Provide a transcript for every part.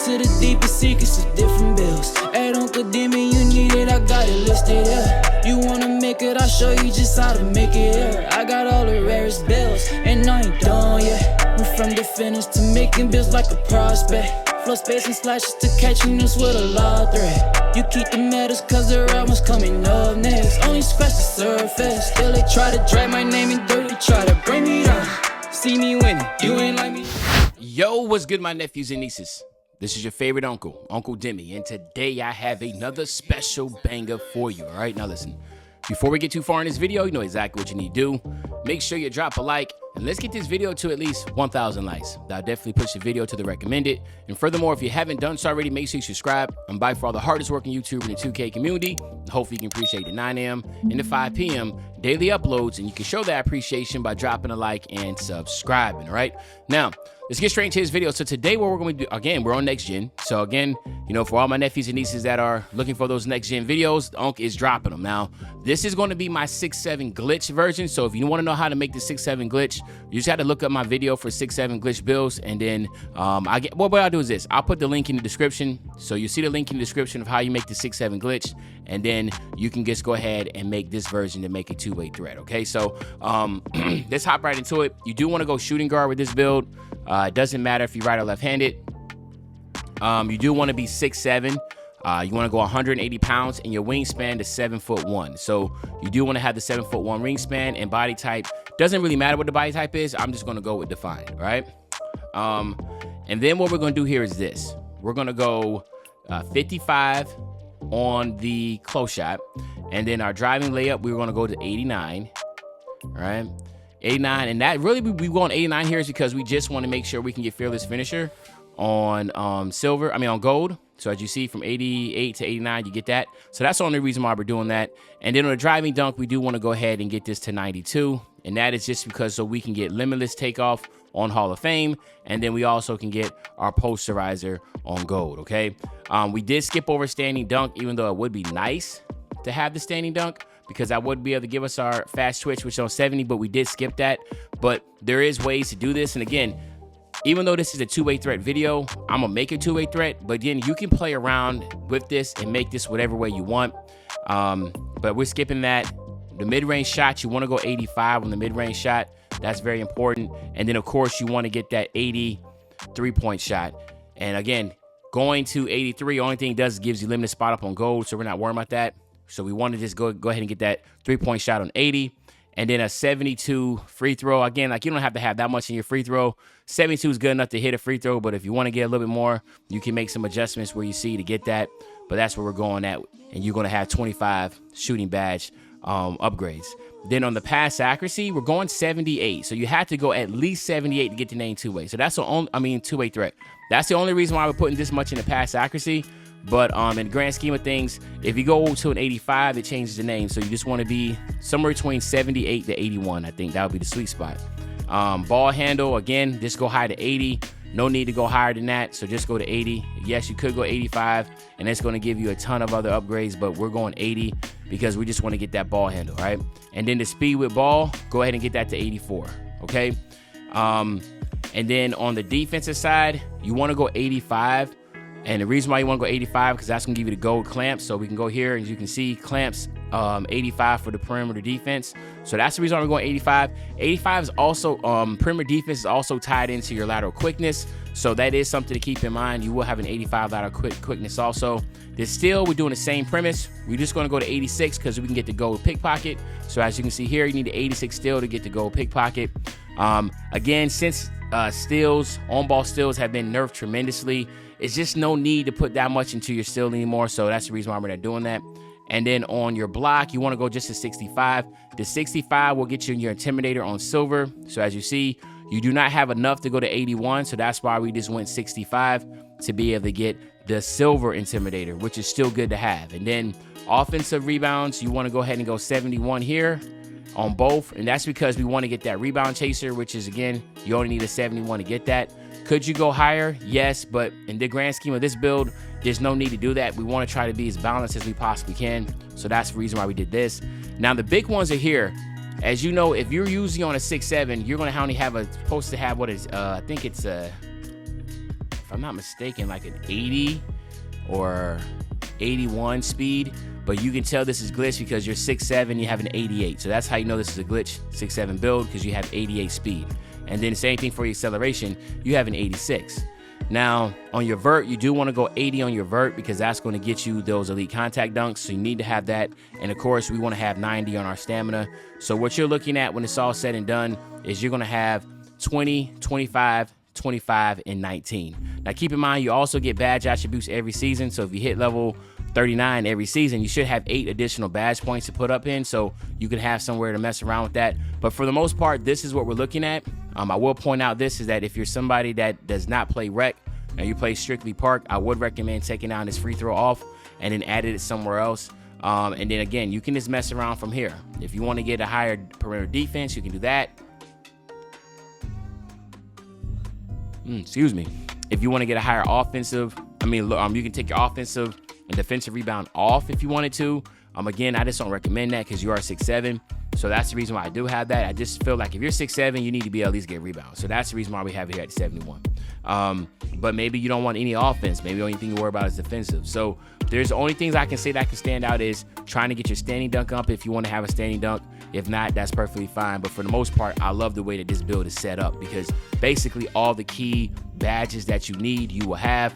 to the deepest secrets of different bills. At Uncle Demi, you need it, I got it listed, yeah. You wanna make it, I'll show you just how to make it, yeah. I got all the rarest bills, and I ain't done yet. Went from the finish to making bills like a prospect. Flow space and slashes to catching us with a law threat. You keep the medals cause the right one's coming up next. Only scratch the surface. Still they try to drag my name in dirt, they try to bring me down. See me winning, you ain't like me. Yo, what's good, my nephews and nieces? This is your favorite uncle, Uncle Demi, and today I have another special banger for you, all right? Now listen, before we get too far in this video, you know exactly what you need to do. Make sure you drop a like, and let's get this video to at least 1,000 likes. That'll definitely push the video to the recommended. And furthermore, if you haven't done so already, make sure you subscribe. I'm by far the hardest working YouTuber in the 2K community. Hopefully you can appreciate the 9 a.m. and the 5 p.m. daily uploads, and you can show that appreciation by dropping a like and subscribing, all right? Now, let's get straight into this video. So today what we're going to do, again, we're on next gen. So again, you know, for all my nephews and nieces that are looking for those next gen videos, the Unc is dropping them. Now, this is going to be my 6-7 glitch version. So if you want to know how to make the 6-7 glitch, you just have to look up my video for 6-7 glitch builds. And then what I'll do is this. I'll put the link in the description. So you see the link in the description of how you make the 6-7 glitch. And then you can just go ahead and make this version to make a two-way thread. Okay, so let's hop right into it. You do want to go shooting guard with this build. It doesn't matter if you're right or left-handed. You do want to be 6'7". You want to go 180 pounds, and your wingspan is 7'1". So you do want to have the 7'1" wingspan, and body type doesn't really matter what the body type is. I'm just going to go with defined, right? And then what we're going to do here is this. We're going to go 55 on the close shot, and then our driving layup, we're going to go to 89, all right? 89, and that really we go on 89 here is because we just want to make sure we can get fearless finisher on on gold. So as you see, from 88 to 89, you get that. So that's the only reason why we're doing that. And then on the driving dunk, we do want to go ahead and get this to 92, and that is just because so we can get limitless takeoff on Hall of Fame, and then we also can get our posterizer on gold. Okay, we did skip over standing dunk, even though it would be nice to have the standing dunk, because I would be able to give us our fast twitch, which is on 70, but we did skip that. But there is ways to do this. And again, even though this is a two-way threat video, I'm gonna make a two-way threat, but then you can play around with this and make this whatever way you want. But we're skipping that. The mid-range shot, you wanna go 85 on the mid-range shot. That's very important. And then of course you wanna get that 80 3-point shot. And again, going to 83, only thing it does is gives you limited spot up on gold, so we're not worried about that. So we want to just go ahead and get that 3-point shot on 80, and then a 72 free throw. Again, like you don't have to have that much in your free throw. 72 is good enough to hit a free throw, but if you want to get a little bit more, you can make some adjustments where you see to get that. But that's where we're going at, and you're going to have 25 shooting badge upgrades. Then on the pass accuracy, we're going 78. So you have to go at least 78 to get the name two-way. So that's the only, two-way threat. That's the only reason why we're putting this much in the pass accuracy. But in the grand scheme of things, if you go to an 85, it changes the name. So you just want to be somewhere between 78 to 81. I think that would be the sweet spot. Ball handle, again, just go high to 80. No need to go higher than that, so just go to 80. Yes, you could go 85, and it's going to give you a ton of other upgrades, but we're going 80 because we just want to get that ball handle, right? And then the speed with ball, go ahead and get that to 84, okay? And then on the defensive side, you want to go 85. And the reason why you want to go 85 because that's going to give you the gold clamps. So we can go here, and you can see clamps 85 for the perimeter defense. So that's the reason why we're going 85. 85 is also perimeter defense is also tied into your lateral quickness. So that is something to keep in mind. You will have an 85 lateral quickness also. This still, we're doing the same premise. We're just going to go to 86 because we can get the gold pickpocket. So as you can see here, you need the 86 still to get the gold pickpocket. Again, since steals, on-ball steals have been nerfed tremendously, it's just no need to put that much into your steal anymore. So that's the reason why we're not doing that. And then on your block, you want to go just to 65. The 65 will get you your intimidator on silver. So as you see, you do not have enough to go to 81. So that's why we just went 65 to be able to get the silver intimidator, which is still good to have. And then offensive rebounds, you want to go ahead and go 71 here on both. And that's because we want to get that rebound chaser, which is, again, you only need a 71 to get that. Could you go higher? Yes, but in the grand scheme of this build, there's no need to do that. We want to try to be as balanced as we possibly can. So that's the reason why we did this. Now, the big ones are here. As you know, if you're using on a 6'7", you're going to only have supposed to have what is, I think it's, if if I'm not mistaken, like an 80 or 81 speed, but you can tell this is glitch because you're 6'7", you have an 88. So that's how you know this is a glitch 6'7" build, because you have 88 speed. And then same thing for your acceleration, you have an 86. Now, on your vert, you do want to go 80 on your vert because that's going to get you those elite contact dunks. So you need to have that. And of course, we want to have 90 on our stamina. So what you're looking at when it's all said and done is you're going to have 20, 25, 25, and 19. Now, keep in mind, you also get badge attributes every season. So if you hit level 39 every season, you should have 8 additional badge points to put up in, so you can have somewhere to mess around with that. But for the most part, this is what we're looking at. I will point out this is that if you're somebody that does not play rec and you play strictly park, I would recommend taking down this free throw off and then adding it somewhere else. And then again, you can just mess around from here. If you want to get a higher perimeter defense, you can do that. Excuse me. If you want to get a higher offensive, you can take your offensive and defensive rebound off if you wanted to. Again, I just don't recommend that because you are 6'7". So that's the reason why I do have that. I just feel like if you're 6'7", you need to be at least get rebounds. So that's the reason why we have it here at 71. But maybe you don't want any offense. Maybe the only thing you worry about is defensive. So there's the only things I can say that can stand out is trying to get your standing dunk up if you want to have a standing dunk. If not, that's perfectly fine. But for the most part, I love the way that this build is set up because basically all the key badges that you need, you will have.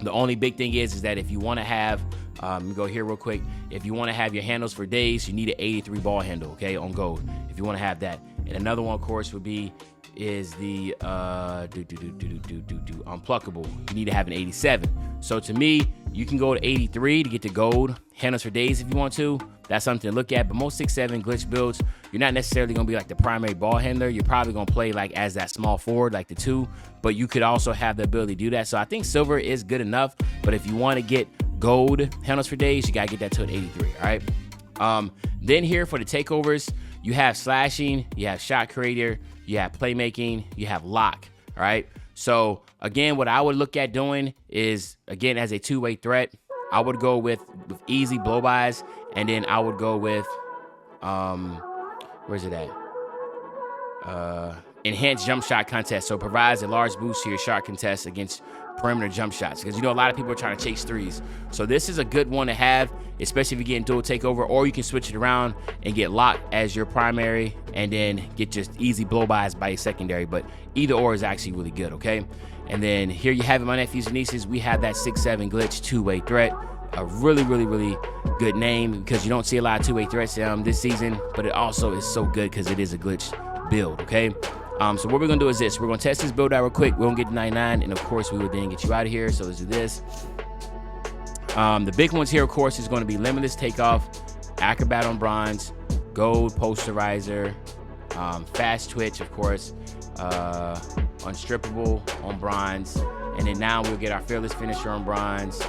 The only big thing is that if you want to have, let me go here real quick. If you want to have your handles for days, you need an 83 ball handle, okay, on gold. If you want to have that. And another one, of course, would be the unpluckable. You need to have an 87. So to me, you can go to 83 to get the gold handles for days if you want to. That's something to look at. But most 6'7" glitch builds, you're not necessarily going to be like the primary ball handler. You're probably going to play like as that small forward, like the 2. But you could also have the ability to do that. So I think silver is good enough. But if you want to get gold handles for days, you got to get that to an 83, all right? Then here for the takeovers, you have slashing, you have shot creator, you have playmaking, you have lock, all right? So again, what I would look at doing is, again, as a two-way threat, I would go with easy blow-bys, and then I would go with, where's it at? Enhanced jump shot contest. So it provides a large boost to your shot contest against perimeter jump shots, because you know a lot of people are trying to chase threes. So this is a good one to have, especially if you're getting dual takeover, or you can switch it around and get locked as your primary and then get just easy blow-bys by your secondary. But either or is actually really good, okay? And then here you have it, my nephews and nieces. We have that 6'7" glitch two-way threat. A really, really, really good name because you don't see a lot of two-way threats this season, but it also is so good because it is a glitch build, okay? So what we're gonna do is this. We're gonna test this build out real quick. We're gonna get to 99, and of course we will then get you out of here. So let's do this. The big ones here, of course, is gonna be limitless takeoff, acrobat on bronze, gold posterizer, fast twitch, of course, unstrippable on bronze, and then now we'll get our fearless finisher on bronze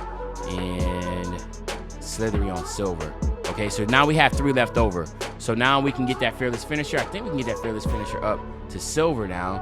and slithery on silver. Okay, so now we have 3 left over. So now we can get that fearless finisher. I think we can get that fearless finisher up to silver now.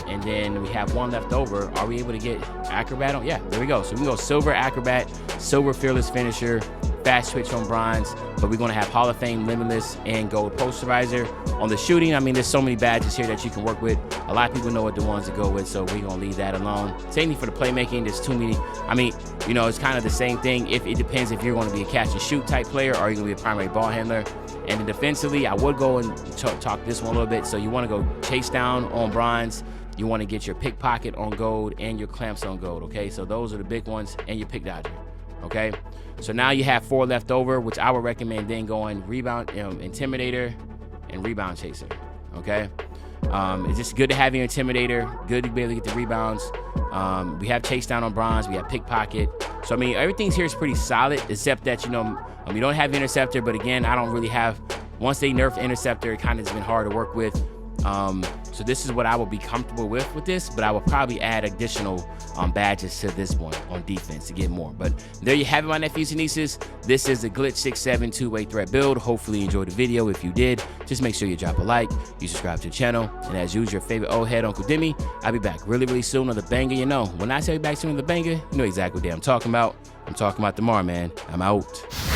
And then we have 1 left over. Are we able to get acrobat on? Yeah, there we go. So we can go silver acrobat, silver fearless finisher, fast twitch on bronze, but we're gonna have Hall of Fame limitless and gold posterizer. On the shooting, I mean, there's so many badges here that you can work with. A lot of people know what the ones to go with, so we're gonna leave that alone. Same thing for the playmaking. There's too many. I mean, you know, it's kind of the same thing. If it depends if you're gonna be a catch and shoot type player or you're gonna be a primary ball handler. And then defensively, I would go and talk this one a little bit. So you wanna go chase down on bronze. You wanna get your pickpocket on gold and your clamps on gold, okay? So those are the big ones, and your pick dodger, okay? So now you have 4 left over, which I would recommend then going rebound, intimidator, and rebound chaser, okay? It's just good to have your intimidator, good to be able to get the rebounds. We have chase down on bronze, we have pickpocket. So I mean, everything's here is pretty solid, except that, you know, we don't have interceptor, but again, I don't really have, once they nerfed interceptor, it kind of has been hard to work with. So this is what I would be comfortable with this, but I will probably add additional badges to this one on defense to get more. But there you have it, my nephews and nieces. This is the Glitch 6'7" two-way threat build. Hopefully you enjoyed the video. If you did, just make sure you drop a like, you subscribe to the channel, and as usual, your favorite old head, Uncle Demi. I'll be back really, really soon on the banger. You know, when I tell you back soon on the banger, you know exactly what I'm talking about. I'm talking about tomorrow, man. I'm out.